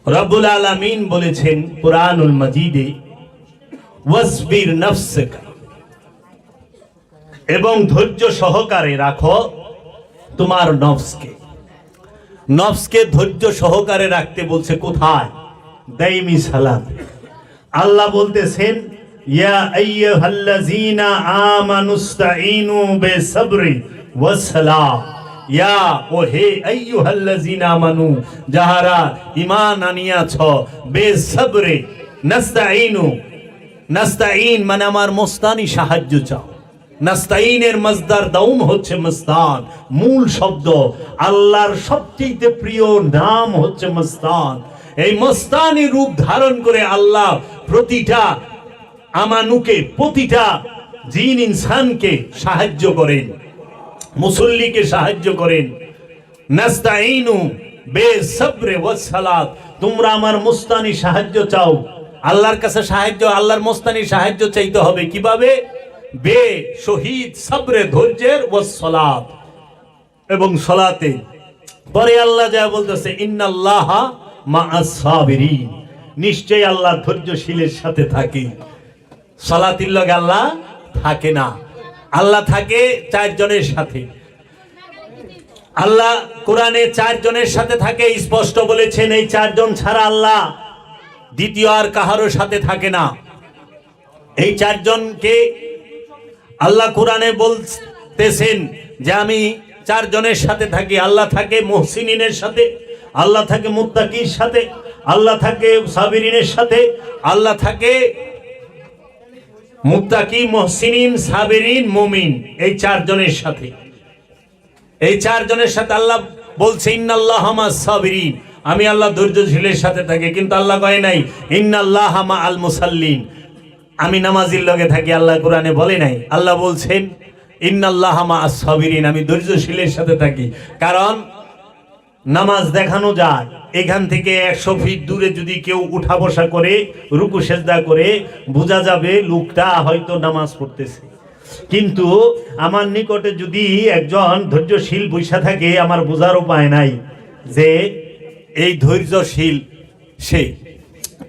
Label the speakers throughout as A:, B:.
A: রব্বুল আলামিন বলেছেন কুরআনুল মাজিদে, ওয়াসবির নাফসাকা, এবং ধৈর্য সহকারে রাখো তোমার নফসকে। নফসকে ধৈর্য সহকারে রাখতে বলছে কোথায়? দাইমি সালাত। আল্লাহ বলতেছেন, ইয়া আইয়ুহাল্লাযীনা আমানুস্তাঈনু বিসবরি ওয়াসসালাহ। ইয়া ও হে আইয়ুহাল্লাযীনা আমানু, যাহারা ঈমান আনিয়াছ, বিসবরে নাস্তাঈনু, নাস্তাঈন মানে আমার মোস্তানি সাহায্য চাও। নাস্তাইনের মজদার দাউম হচ্ছে মস্তান, মূল শব্দ। আল্লাহর সবচেয়ে প্রিয় নাম হচ্ছে মস্তান। এই মস্তানি রূপ ধারণ করে আল্লাহ প্রতিটা আমানুকে, প্রতিটা জিন ইনসানকে সাহায্য করেন, মুসল্লিকে সাহায্য করেন। নাস্তাইনু বিসবরি ওয়াসসালাত, তোমরা আমার মুস্তানি সাহায্য চাও। আল্লাহর কাছে সাহায্য, আল্লাহর মুস্তানি সাহায্য চাইতে হবে কিভাবে? বে শহীদ সবরে, ধৈর্যের, ওয়াসসালাত, এবং সালাতে। পরে আল্লাহ যা বলতেছে, ইন্নাল্লাহা মাআস সাবিরিন, নিশ্চয়ই আল্লাহ ধৈর্যশীলের সাথে থাকে। সালাতির লগে আল্লাহ থাকে না, আল্লাহ থাকে চারজনের সাথে। আল্লাহ কোরআনে চারজনের সাথে থাকে, স্পষ্ট বলেছেন। এই চারজন ছাড়া আল্লাহ দ্বিতীয় আর কাহারও সাথে থাকে না। এই চারজনকে আল্লাহ কোরআনে বলতেছেন যে আমি চারজনের সাথে থাকি। আল্লাহ থাকে মুহসিনিনের সাথে, আল্লাহ থাকে মুত্তাকির সাথে, আল্লাহ থাকে সাবিরিনের সাথে, আল্লাহ থাকে মুত্তাকি, মুহসিনিন, সাবিরিন, মুমিন, এই চারজনের সাথে। এই চারজনের সাথে আল্লাহ বলছে, ইন্নাল্লাহা মা'আস সাবিরিন, আমি আল্লাহ ধৈর্যশীলের সাথে থাকি। কিন্তু আল্লাহ কয় নাই ইন্নাল্লাহা মা'আল মুসাল্লিন, আমি নামাজির লগে থাকি। আল্লাহ কোরআনে বলে নাই। আল্লাহ বলছেন ইন্নাল্লাহা মা'আস সাবিরিন, আমি ধৈর্যশীলের সাথে থাকি। কারণ নামাজ দেখানো যায়, এখান থেকে 100 ফিট দূরে যদি কেউ উঠা বসা করে, রুকু সেজদা করে, বোঝা যাবে লোকটা হয়তো নামাজ পড়তেছে। কিন্তু আমার নিকটে যদি একজন ধৈর্যশীল বৈশা থাকে, আমার বোঝার উপায় নাই যে এই ধৈর্যশীল সে।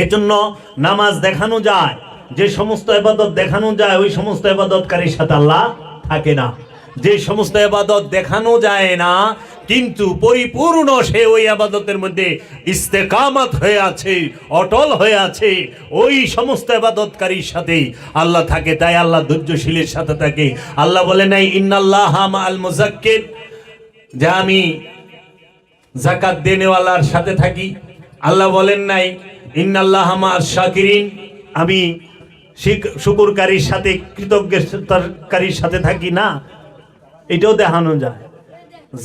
A: এজন্য নামাজ দেখানো যায়, যে সমস্ত ইবাদত দেখানো যায় ওই সমস্ত ইবাদতকারীর সাথে আল্লাহ থাকে না। যে সমস্ত ইবাদত দেখানো যায় না কিন্তু পরিপূর্ণ সে ওই ইবাদতের মধ্যে ইস্তেকামত হয়ে আছে, অটল হয়ে আছে, ওই সমস্ত ইবাদতকারীর সাথে আল্লাহ থাকে। তাই আল্লাহ ধৈর্যশীলের সাথে থাকে। আল্লাহ বলে নাই ইন্নাল্লাহা মা'আল মুযাক্কির, যে আমি যাকাত দেনেওয়ালার সাথে থাকি। আল্লাহ বলেন নাই ইন্নাল্লাহা মা'আশ শাকিরিন, আমি শুকরকারীর সাথে, কৃতজ্ঞতাকারীর সাথে থাকি না। এটাও দেখানো যায়।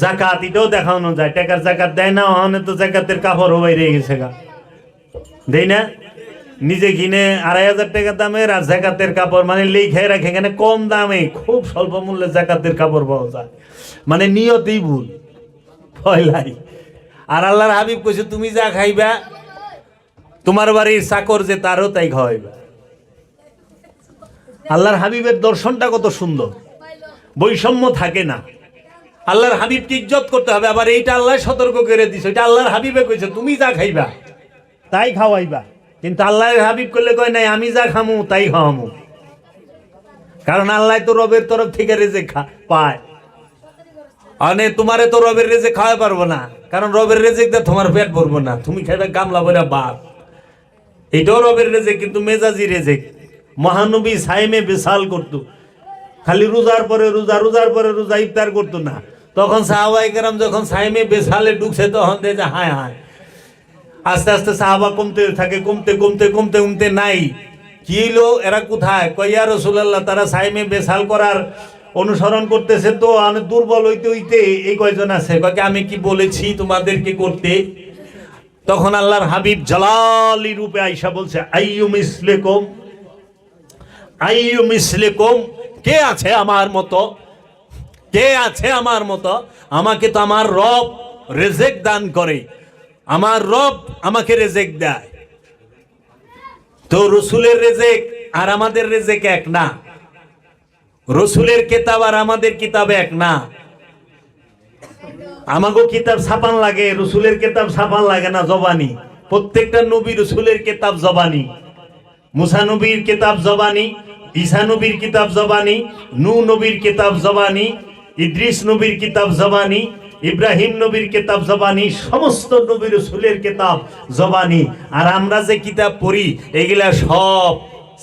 A: যাকাত এটাও দেখানো যায়। টাকার যাকাত দেয় না, ওখানে তো যাকাতের কাপড়ও বাইরে গেছে গা, দেই না? নিজে কিনে 2500 টাকা দামের, আর যাকাতের কাপড় মানে লিখে রাখে এখানে কম দামে, খুব স্বল্প মূল্যে যাকাতের কাপড় পাওয়া যায়। মানে নিয়তেই ভুল পয়লাই। আর আল্লাহর হাবিব কইছে, তুমি যা খাইবা তোমার বাড়ির চাকর যে তারও তাই খাওয়াইবা। আল্লাহর হাবিবের দর্শনটা কত সুন্দর, বৈষম্য থাকে না। আল্লাহর হাবিবকে ইজ্জত করতে হবে। আবার এইটা আল্লাহ সতর্ক করে দিছে, এটা আল্লাহর হাবিবে কইছে তুমি যা খাইবা তাই খাওয়াইবা। কিন্তু আল্লাহর হাবিব করলে কয় নাই আমি যা খামু তাই খাওয়ামু। কারণ আল্লাহ তো রবের তরফ থেকে রেজেক পায়, মানে তোমারে তো রবের রেজেক খাওয়াই পারবো না। কারণ রবের রেজেক দিয়ে তোমার পেট ভরবো না, তুমি খাইবে গামলা ভরে ভাত। এটাও রবের রেজেক, কিন্তু মেজাজি রেজেক। মহানবী সাইমে বেসাল করতো, খালি রোজার পরে রোজা, রোজার পরে রোজা, ইফতার করতো না। তখন সাহাবায়ে কেরাম যখন সাইমে বেসালে ঢুকছে তখন দেখে হায় হায়। আস্তে আস্তে সাহাবা কমতে থাকে, কমতে কমতে কমতে কমতে নাই। কি হইলো, এরা কোথায়? কয় ইয়া রাসূলুল্লাহ, তারা সাইমে বেসাল করার অনুসরণ করতেছে, তো আমি দুর্বল হইতে হইতে এই কয়জন আছে। কয় আমি কি বলেছি তোমাদেরকে করতে? তখন আল্লাহর হাবিব জালালি রূপে আয়েশা বলছে, আইয়ু মিসলিকুম, আইয়ু মিসলিকুম, কে আছে আমার মতো? কে আছে আমার মতো? আমাকে তো আমার রব রেজেক দান করে, আমার রব আমাকে রেজেক দেয়। তো রসুলের রেজেক আর আমাদের রেজেক এক না। রসুলের কিতাব আর আমাদের কিতাব এক না। আমাগো কিতাব ছাপান লাগে, রসুলের কিতাব ছাপান লাগে না, জবানি। প্রত্যেকটা নবী রসুলের কিতাব জবানি। মুসা নবীর কিতাব জবানি, ঈসা নবীর কিতাব জবানি, নূহ নবীর কিতাব জবানি, ইদ্রিস নবীর কিতাব জবানি, ইব্রাহিম নবীর কিতাব জবানি, সমস্ত নবী রসুলের কিতাব জবানি। আর আমরা যে কিতাব পড়ি এগুলা সব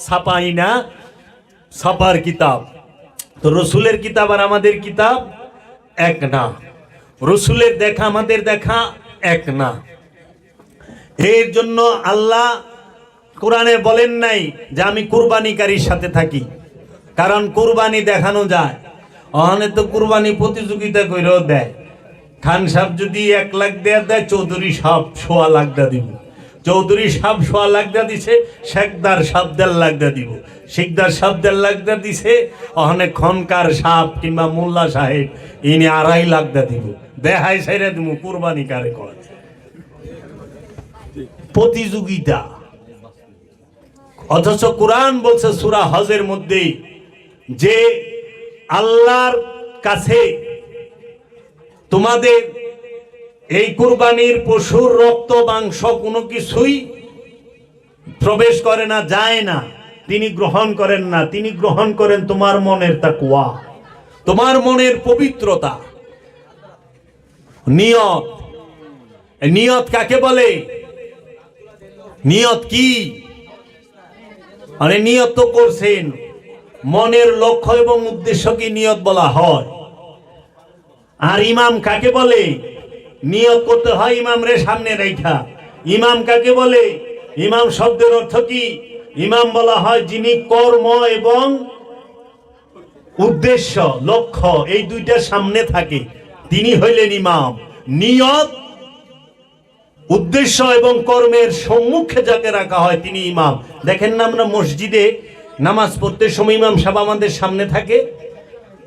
A: ছাপাই না, ছাপার কিতাব। তো রসুলের কিতাব আর আমাদের কিতাব এক না, রসুলের দেখা আমাদের দেখা এক না। এর জন্য আল্লাহ কোরআনে বলেন নাই যে আমি কুরবানিকারীর সাথে থাকি, কারণ কুরবানি দেখানো যায়। ওখানে তো কুরবানি প্রতিযোগিতা করেও দেয়। খান সাহেব যদি 1 লাখ দেয়, চৌধুরী সাহেব 1.25 লাখ দিব। চৌধুরী সাহেব 1.25 লাখ দিছে, শেখদার সাহেব 1.5 লাখ দিব। শিকদার সাহেব 1.5 লাখ দিছে, ওখানে খনকার সাহেব কিংবা মোল্লা সাহেব ইনি 2.5 লাখ দিব। দেখাই সাইরা দিব কুরবানি কারে কয়। প্রতিযোগিতা। অথচ কোরআন বলছে সূরা হজের মধ্যে যে আল্লাহর কাছে তোমাদের এই কুরবানির পশুর রক্ত মাংস কোনো কিছুই প্রবেশ করে না, যায় না, তিনি গ্রহণ করেন না। তিনি গ্রহণ করেন তোমার মনের তাকওয়া, তোমার মনের পবিত্রতা, নিয়ত। নিয়ত কাকে বলে? নিয়ত কি? মানে নিয়ত তো করছেন, মনের লক্ষ্য এবং উদ্দেশ্যকে নিয়ত বলা হয়। আর ইমাম কাকে বলে? নিয়ত করতে হয় ইমাম রে সামনে রেখা। ইমাম কাকে বলে? ইমাম শব্দের অর্থ কি? ইমাম বলা হয় যিনি কর্ম এবং উদ্দেশ্য, লক্ষ্য এই দুইটার সামনে থাকে, তিনি হইলেন ইমাম। নিয়ত, উদ্দেশ্য এবং কর্মের সম্মুখে যাকে রাখা হয় তিনি ইমাম। দেখেন না আমরা মসজিদে নামাজ পড়তে সময় ইমাম সাহেব আমাদের সামনে থাকে,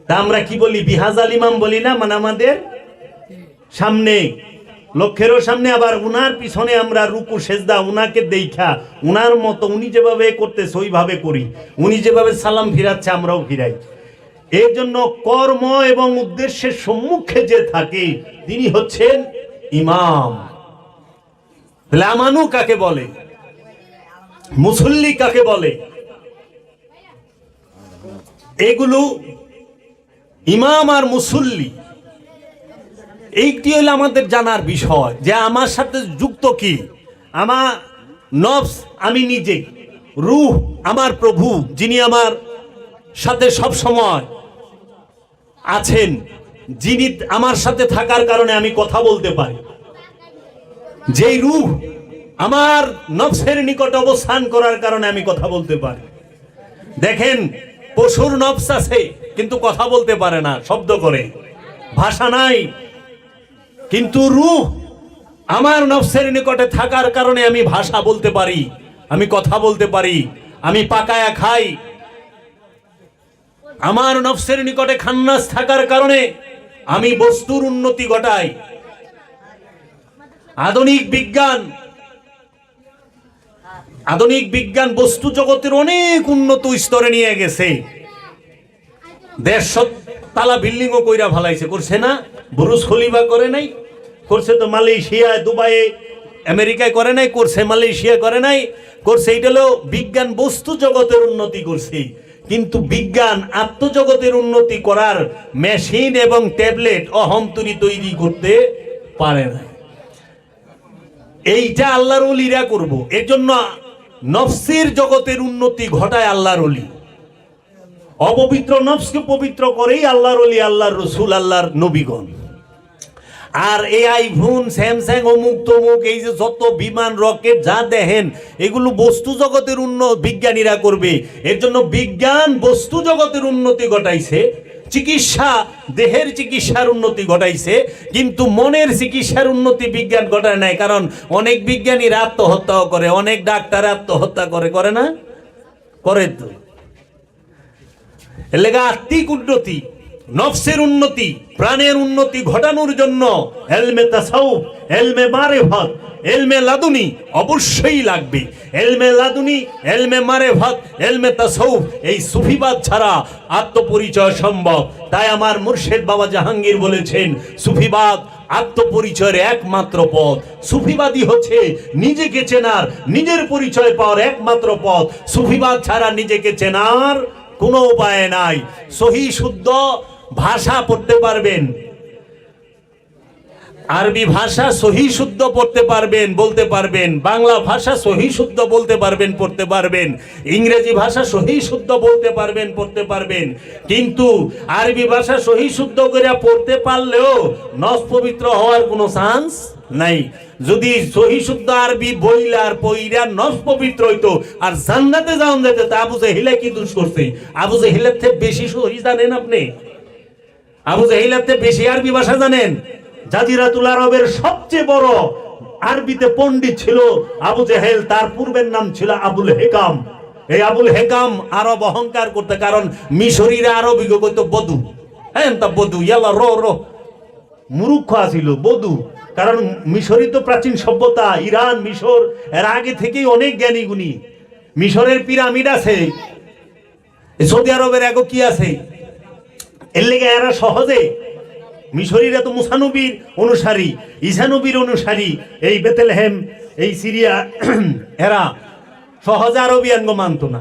A: তা আমরা কি বলি? বিহাজাল ইমাম বলি না? মানে আমাদের সামনে, লক্ষ্যেরও সামনে। আবার উনার পিছনে আমরা রুকু সেজদা উনাকে দেখা উনার মতো উনি যেভাবে করতেছে ওইভাবে করি, উনি যেভাবে সালাম ফিরাচ্ছে আমরাও ফিরাই। এর জন্য কর্ম এবং উদ্দেশ্যের সম্মুখে যে থাকে তিনি হচ্ছেন ইমাম। লামানু কাকে বলে? মুসল্লি কাকে বলে? এগুলো ইমাম আর মুসল্লি, এইটি হলো আমাদের জানার বিষয় যে আমার সাথে যুক্ত কি। আমার নফস আমি নিজে, রূহ আমার প্রভু যিনি আমার সাথে সব সময় আছেন, যিনি আমার সাথে থাকার কারণে আমি কথা বলতে পারি, যেই রূহ আমার নফসের নিকট অবস্থান করার কারণে আমি কথা বলতে পারি। দেখেন পশুর নফস আছে কিন্তু কথা বলতে পারে না, শব্দ করে, ভাষা নাই। কিন্তু রূহ আমার নফসের নিকটে থাকার কারণে আমি ভাষা বলতে পারি, আমি কথা বলতে পারি, আমি পাকায়া খাই। আমার নফসের নিকটে খান্নাস থাকার কারণে আমি বস্তুর উন্নতি ঘটাই। আধুনিক বিজ্ঞান বস্তু জগতের অনেক উন্নত স্তরে নিয়ে গেছে। 150 তালা বিল্ডিংও কইরা ফেলাইছে, করছে না? বুরুজ খলিফা করে নাই? করছে তো মালয়েশিয়ায়, দুবাইয়ে, আমেরিকায় করে নাই? করছে। মালয়েশিয়া করে নাই? করছে। এইটা হলো বিজ্ঞান বস্তু জগতের উন্নতি করছে। কিন্তু বিজ্ঞান আত্মজগতের উন্নতি করার মেশিন এবং ট্যাবলেট অহন্তরী তৈরি করতে পারে না। এইটা আল্লাহর ওলিরা করব। এর জন্য নফসের জগতের উন্নতি ঘটায় আল্লাহর ওলি। অপবিত্র নফসকে পবিত্র করেই আল্লাহর ওলি, আল্লাহর রসুল, আল্লাহর নবীগণ। আর এই আইফোন, স্যামসাং, অমুক তমুক, এই যে যত বিমান, রকেট যা দেখেন এগুলো বস্তু জগতের বিজ্ঞানীরা করবে। এর জন্য বিজ্ঞান বস্তু জগতের উন্নতি ঘটাইছে, চিকিৎসা দেহের চিকিৎসার উন্নতি ঘটাইছে, কিন্তু মনের চিকিৎসার উন্নতি বিজ্ঞান ঘটায় নাই। কারণ অনেক বিজ্ঞানীরা আত্মহত্যাও করে, অনেক ডাক্তার আত্মহত্যা করে, করে না? করে তো। এর লেগে আত্মিক উন্নতি, নফসের উন্নতি, প্রাণের উন্নতি ঘটানোর জন্য এলমে তাসাউফ, এলমে মারেফাত, এলমে লাদুনি অবশ্যই লাগবে। এলমে লাদুনি, এলমে মারেফাত, এলমে তাসাউফ, এই সুফিবাদ ছাড়া আত্মপরিচয় সম্ভব। তাই আমার মুর্শিদ বাবা জাহাঙ্গীর বলেছেন, সুফিবাদ আত্মপরিচয়ের একমাত্র পথ। সুফিবাদী হচ্ছে নিজেকে চেনার, নিজের পরিচয় পাওয়ার একমাত্র পথ। সুফিবাদ ছাড়া নিজেকে চেনার কোনো উপায় নাই। সহি শুদ্ধ ভাষা পড়তে পারবেন, আরবি ভাষা সহি শুদ্ধ পড়তে পারবেন, বলতে পারবেন, বাংলা ভাষা সহি শুদ্ধ বলতে পারবেন, পড়তে পারবেন, ইংরেজি ভাষা সহি শুদ্ধ বলতে পারবেন, পড়তে পারবেন, কিন্তু আরবি ভাষা সহি শুদ্ধ করে পড়তে পারলেও নস পবিত্র হওয়ার কোনো চান্স নাই। যদি সহি শুদ্ধ আরবি বইলা আর পইরা নস পবিত্র হইতো আর জান্নাতে যাওয়া যেত, তা আবু জাহিল কি দোষ করছে? আবু জাহিলের থেকে বেশি সহি জানেন আপনি? আবু জাহিলের থেকে বেশি আরবি ভাষা জানেন? জাজিরাতুল আরবের সবচেয়ে বড় আরবিতে পণ্ডিত ছিল আবু জেহেল, তার পূর্বের নাম ছিল আবুল হেকাম। এই আবুল হেকাম আরব অহংকার করতে, কারণ মিশরীরা আরবি কইতো বধু, হ্যাঁ তা বধু ইয়ালা রো রো মূর্খ আছিল বধু, কারণ মিশরী তো প্রাচীন সভ্যতা, ইরান মিশর এর আগে থেকেই অনেক জ্ঞানী গুণী। মিশরের পিরামিড আছে, সৌদি আরবের এগো কি আছে, এর লেগে এরা সহজে, মিশরীরা তো মুসা নবীর অনুসারী, ঈসা নবীর অনুসারী, এই বেতেলহেম, এই সিরিয়া, এরা সহজে আরবিয়ান মানত না।